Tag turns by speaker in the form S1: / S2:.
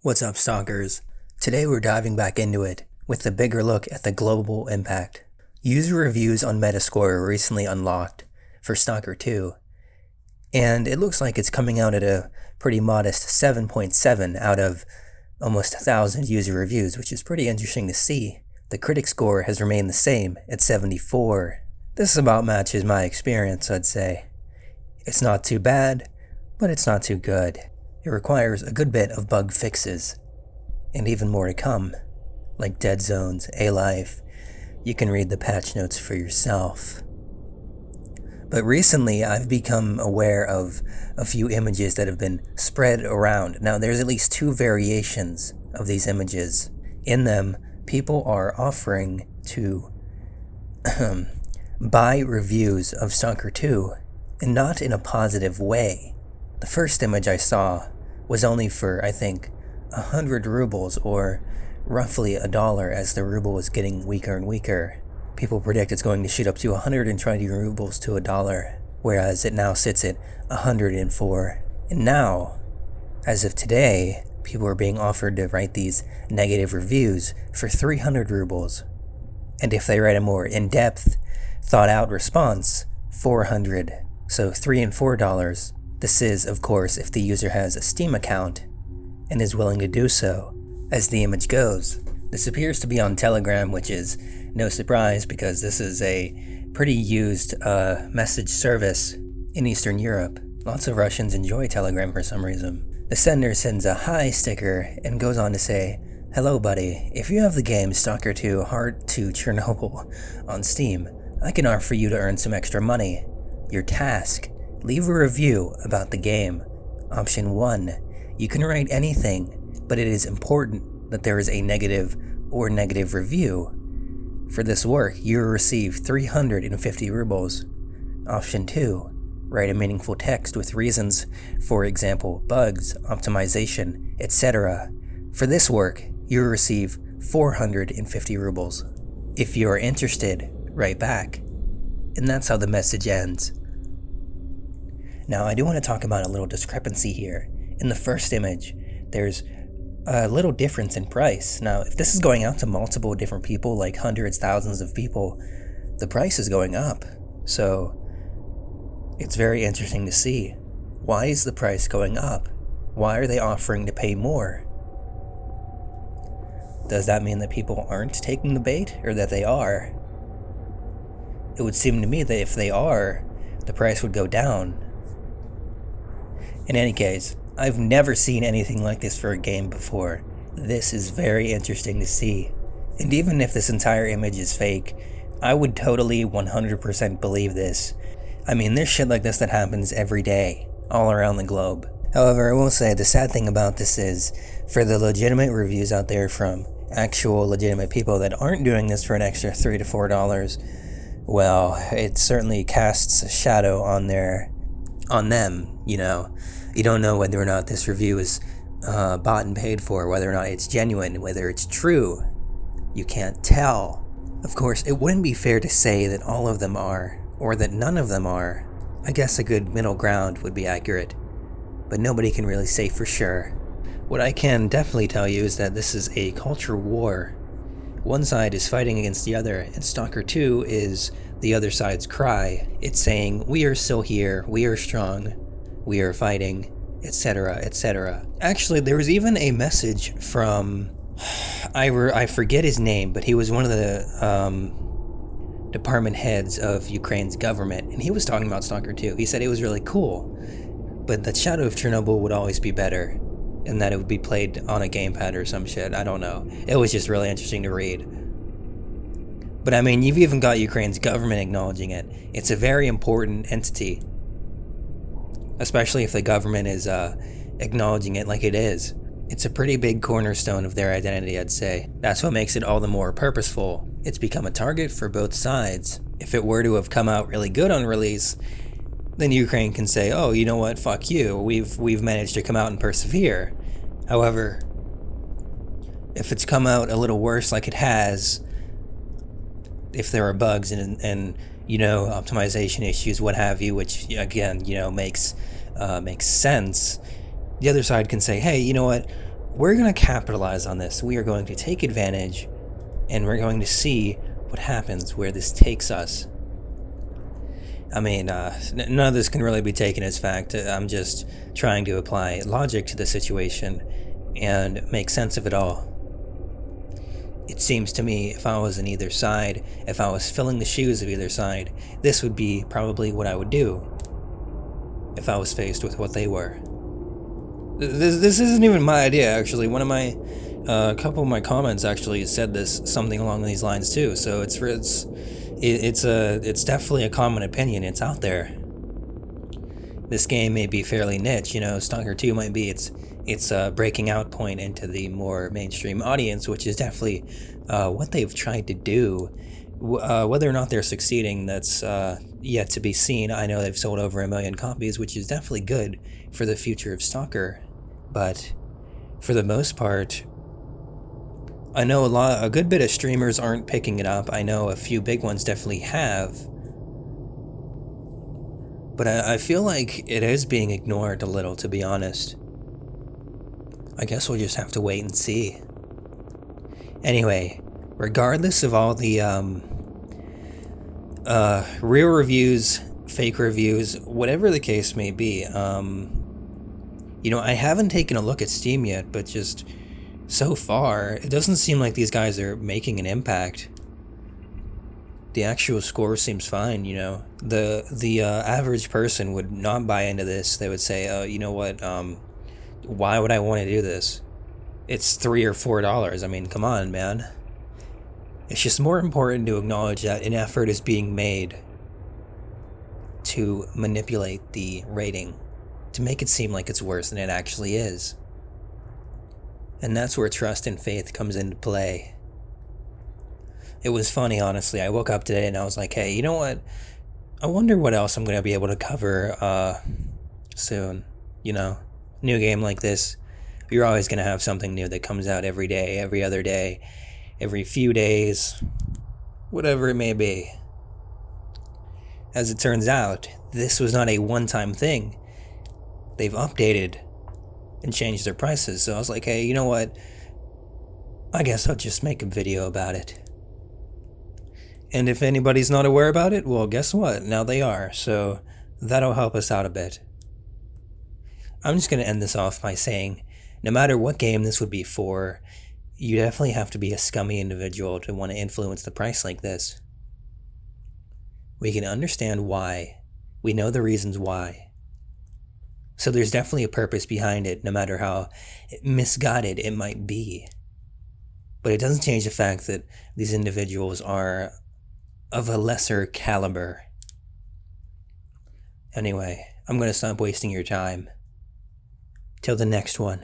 S1: What's up, Stalkers? Today we're diving back into it with a bigger look at the global impact. User reviews on Metascore were recently unlocked for Stalker 2, and it looks like it's coming out at a pretty modest 7.7 out of almost 1,000 user reviews, which is pretty interesting to see. The critic score has remained the same at 74. This about matches my experience, I'd say. It's not too bad, but it's not too good. It requires a good bit of bug fixes, and even more to come, like dead zones, A-Life. You can read the patch notes for yourself. But recently, I've become aware of a few images that have been spread around. Now, there's at least two variations of these images. In them, people are offering to buy reviews of Stalker 2, and not in a positive way. The first image I saw was only for, I think, 100 rubles, or roughly $1, as the ruble is getting weaker and weaker. People predict it's going to shoot up to 120 rubles to $1, whereas it now sits at 104. And now, as of today, people are being offered to write these negative reviews for 300 rubles. And if they write a more in-depth, thought-out response, 400. So $3 and $4. This is, of course, if the user has a Steam account and is willing to do so. As the image goes, this appears to be on Telegram, which is no surprise because this is a pretty used message service in Eastern Europe. Lots of Russians enjoy Telegram for some reason. The sender sends a hi sticker and goes on to say, "Hello buddy, if you have the game Stalker 2 Hard to Chernobyl on Steam, I can offer you to earn some extra money. Your task: leave a review about the game. Option 1. You can write anything, but it is important that there is a negative or negative review. For this work, you will receive 350 rubles. Option 2. Write a meaningful text with reasons, for example, bugs, optimization, etc. For this work, you will receive 450 rubles. If you are interested, write back." And that's how the message ends. Now, I do want to talk about a little discrepancy here. In the first image, there's a little difference in price. Now, if this is going out to multiple different people, like hundreds, thousands of people, the price is going up. So, it's very interesting to see. Why is the price going up? Why are they offering to pay more? Does that mean that people aren't taking the bait, or that they are? It would seem to me that if they are, the price would go down. In any case, I've never seen anything like this for a game before. This is very interesting to see. And even if this entire image is fake, I would totally 100% believe this. I mean, there's shit like this that happens every day, all around the globe. However, I will say the sad thing about this is, for the legitimate reviews out there from actual legitimate people that aren't doing this for an extra $3 to $4, well, it certainly casts a shadow on them, you know. You don't know whether or not this review is bought and paid for, whether or not it's genuine, whether it's true. You can't tell. Of course, it wouldn't be fair to say that all of them are, or that none of them are. I guess a good middle ground would be accurate, but nobody can really say for sure. What I can definitely tell you is that this is a culture war. One side is fighting against the other, and Stalker 2 is the other side's cry. It's saying, we are still here, we are strong, we are fighting, etc., etc. Actually, there was even a message from, I forget his name, but he was one of the department heads of Ukraine's government, and he was talking about Stalker 2. He said it was really cool, but that Shadow of Chernobyl would always be better, and that it would be played on a gamepad or some shit. I don't know. It was just really interesting to read. But I mean, you've even got Ukraine's government acknowledging it. It's a very important entity, especially if the government is acknowledging it like it is. It's a pretty big cornerstone of their identity, I'd say. That's what makes it all the more purposeful. It's become a target for both sides. If it were to have come out really good on release, then Ukraine can say, oh, you know what, fuck you, we've managed to come out and persevere. However, if it's come out a little worse like it has, if there are bugs and you know, optimization issues, what have you, which again, you know, makes sense, the other side can say, hey, you know what, We're going to capitalize on this. We are going to take advantage, and we're going to see what happens, where this takes us. I mean, none of this can really be taken as fact. I'm just trying to apply logic to the situation and make sense of it all. It seems to me if I was on either side, if I was filling the shoes of either side, this would be probably what I would do if I was faced with what they were. This isn't even my idea, actually. One of my, a couple of my comments actually said something along these lines too. So it's definitely a common opinion. It's out there. This game may be fairly niche, Stalker 2 might be its breaking out point into the more mainstream audience, which is definitely what they've tried to do. Whether or not they're succeeding, that's yet to be seen. I know they've sold over 1 million copies, which is definitely good for the future of Stalker. But for the most part, I know a good bit of streamers aren't picking it up. I know a few big ones definitely have. But I feel like it is being ignored a little, to be honest. I guess we'll just have to wait and see. Anyway, regardless of all the real reviews, fake reviews, whatever the case may be, I haven't taken a look at Steam yet, but just so far, it doesn't seem like these guys are making an impact. The actual score seems fine, The average person would not buy into this. They would say, oh, you know what, why would I want to do this? It's $3 or $4. I mean, come on, man. It's just more important to acknowledge that an effort is being made to manipulate the rating, to make it seem like it's worse than it actually is. And that's where trust and faith comes into play. It was funny, honestly. I woke up today and I was like, hey, you know what? I wonder what else I'm going to be able to cover soon. New game like this, you're always going to have something new that comes out every day, every other day, every few days, whatever it may be. As it turns out, this was not a one-time thing. They've updated and changed their prices. So I was like, hey, you know what? I guess I'll just make a video about it. And if anybody's not aware about it, well, guess what? Now they are. So that'll help us out a bit. I'm just going to end this off by saying, no matter what game this would be for, you definitely have to be a scummy individual to want to influence the price like this. We can understand why. We know the reasons why. So there's definitely a purpose behind it, no matter how misguided it might be. But it doesn't change the fact that these individuals are of a lesser caliber. Anyway, I'm going to stop wasting your time. Till the next one.